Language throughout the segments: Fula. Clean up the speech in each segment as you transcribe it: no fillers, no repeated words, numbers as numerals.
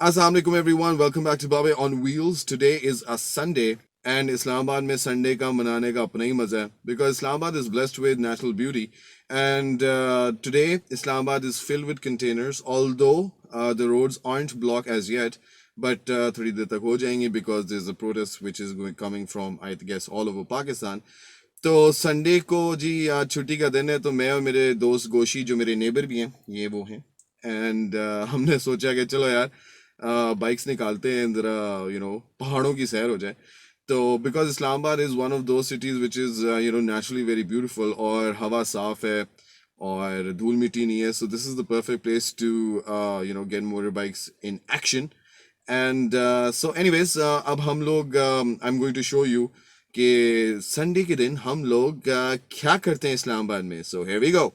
Assalamualaikum everyone, welcome back to Babe on Wheels. Today is a Sunday and Islamabad में Sunday का मनाने का अपना ही मजा है because Islamabad is blessed with natural beauty and today Islamabad is filled with containers although the roads aren't blocked as yet but थोड़ी देर तक हो जाएंगे because there's a protest which is coming from I guess all over Pakistan. तो संडे को जी आज छुट्टी का दिन है तो मैं और मेरे दोस्त गोशी जो मेरे नेबर भी हैं ये वो हैं एंड हमने सोचा कि चलो यार बाइक्स निकालते हैं जरा पहाड़ों की सैर हो जाए तो because Islamabad is one of those cities which is naturally very beautiful और हवा साफ है और धूल मिट्टी नहीं है so this is the perfect place to get motor bikes in action and so anyways अब हम लोग I am going to show you कि संडे के दिन हम लोग क्या करते हैं इस्लामाबाद में सो हियर वी गो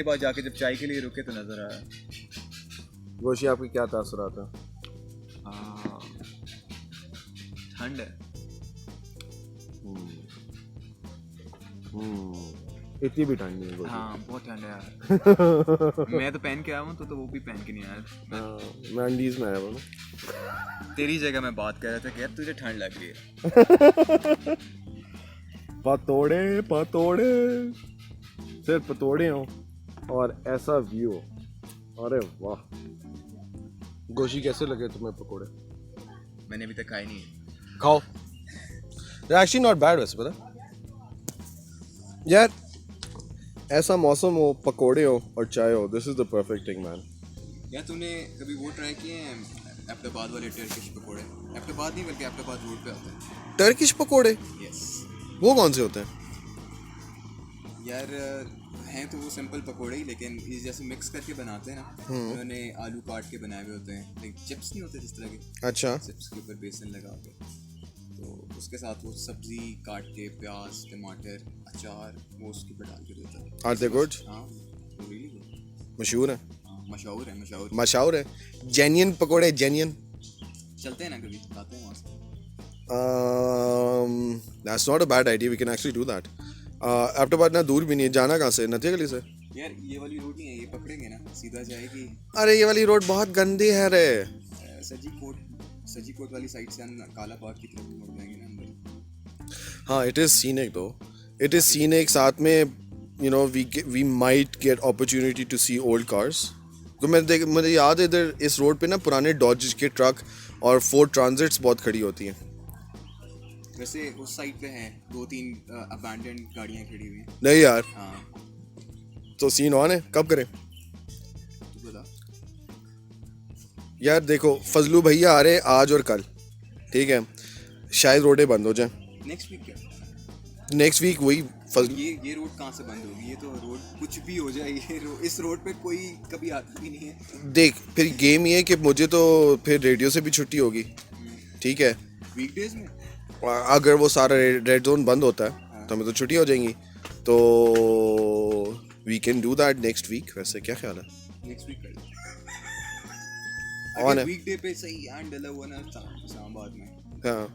के पास जाके जब चाय के लिए रुके तो नजर आया। गोशी आपकी क्या तासुरात है? ठंड है। इतनी भी ठंड नहीं है गोशी। हाँ बहुत ठंड है यार। मैं तो पहन के आया हूँ तो वो भी पहन के नहीं आया। मैं अंडीज में आया हूँ। तेरी जगह मैं बात कर रहा था कि यार तुझे ठंड लग रही है। पतोड़े पतोड़े, सिर्फ पतोड़े हो और ऐसा व्यू। अरे वाह गोशी, कैसे लगे तुम्हें पकोड़े? मैंने अभी तक खाए नहीं है। खाओ, एक्चुअली नॉट बैड वैसे, पता यार, ऐसा मौसम हो, पकोड़े हो और चाय हो, this is the perfect thing man. यार तूने कभी वो ट्राई किए हैं अहमदाबाद वाले टर्किश पकोड़े? अहमदाबाद नहीं बल्कि अहमदाबाद रोड पे आते हैं टर्किश पकोड़े। यस। वो कौन से होते हैं? यार हैं तो वो सिंपल पकोड़े ही, लेकिन इस जैसे मिक्स करके बनाते हैं ना, उन्होंने आलू काट के बनाए हुए होते हैं, लाइक चिप्स नहीं होते जिस तरह के। अच्छा। चिप्स के ऊपर बेसन लगा के, तो उसके साथ वो सब्जी काट के, प्याज, टमाटर, अचार, वो उसके ऊपर डाल के देता है। Are they good? हाँ रियली गुड। मशहूर है? मशहूर है, मशहूर मशहूर है। जेन्युइन पकोड़े, जेन्युइन चलते हैं ना, कभी आते हैं वहाँ से। That's not a bad idea. We can actually do that. Ahmedabad ना दूर भी नहीं है, जाना कहाँ से? नथिया गली से? यार ये वाली रोड नहीं है, ये पकड़ेंगे ना सीधा जाएगी। अरे ये वाली रोड बहुत गंदी है रे। सजी कोट वाली साइड से हम काला बाग की तरफ मुड़ जाएंगे ना अंदर। हाँ, it is scenic though. It is scenic, साथ में you know we might get opportunity to see old cars. तो मुझे याद है इधर इस रोड पे ना पुराने डॉज के ट्रक और फोर्ड ट्रांजिट्स बहुत खड़ी होती हैं। वैसे उस साइड पे हैं 2-3 अबैंडन्ड गाड़ियाँ खड़ी हुई हैं। नहीं यार। हाँ। तो सीन ऑन है, कब करें? तू बता। यार देखो, फजलू भैया आ रहे हैं आज और कल, ठीक है? शायद रोडें बंद हो जाएं। नेक्स्ट वीक क्या? नेक्स्ट वीक वही ये रोड कहाँ से बंद होगी? ये तो रोड कुछ भी हो जाए, इस रोड पे कोई कभी आता भी नहीं है। देख, फिर गेम ये है कि मुझे तो फिर रेडियो से भी छुट्टी होगी, ठीक है? वीकडेज में अगर वो सारा रेड जोन बंद होता है तो हमें तो छुट्टी हो जाएंगी, तो we can do that next week. वैसे क्या ख्याल है? नेक्स्ट वीक कर ऑन है। वीकडे पे सही एंड डला हुआ ना इस्लामाबाद में। हाँ,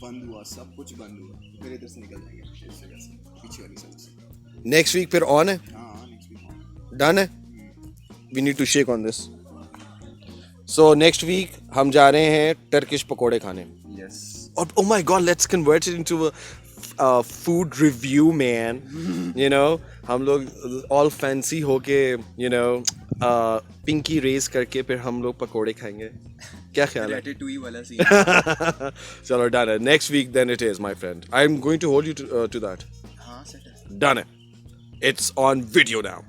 बंद हुआ, सब कुछ बंद हुआ, फिर इधर से निकल जाएंगे इस जगह से, पीछे वाली साइड से। नेक्स्ट वीक फिर ऑन है? हाँ नेक्स्ट वीक डन है। We need to shake on this. So next week हम जा रहे हैं टर्किश पकोड़े खाने। Yes. Oh my God, let's convert it into a food review, man. You know, हम लोग all fancy होके, you know, pinky raise करके फिर हम लोग पकोड़े खाएंगे। क्या ख्याल है? Ratatouille वाला scene। चलो done है। Next week then it is, my friend. I'm going to hold you to that. हाँ set है। Done है। It's on video now.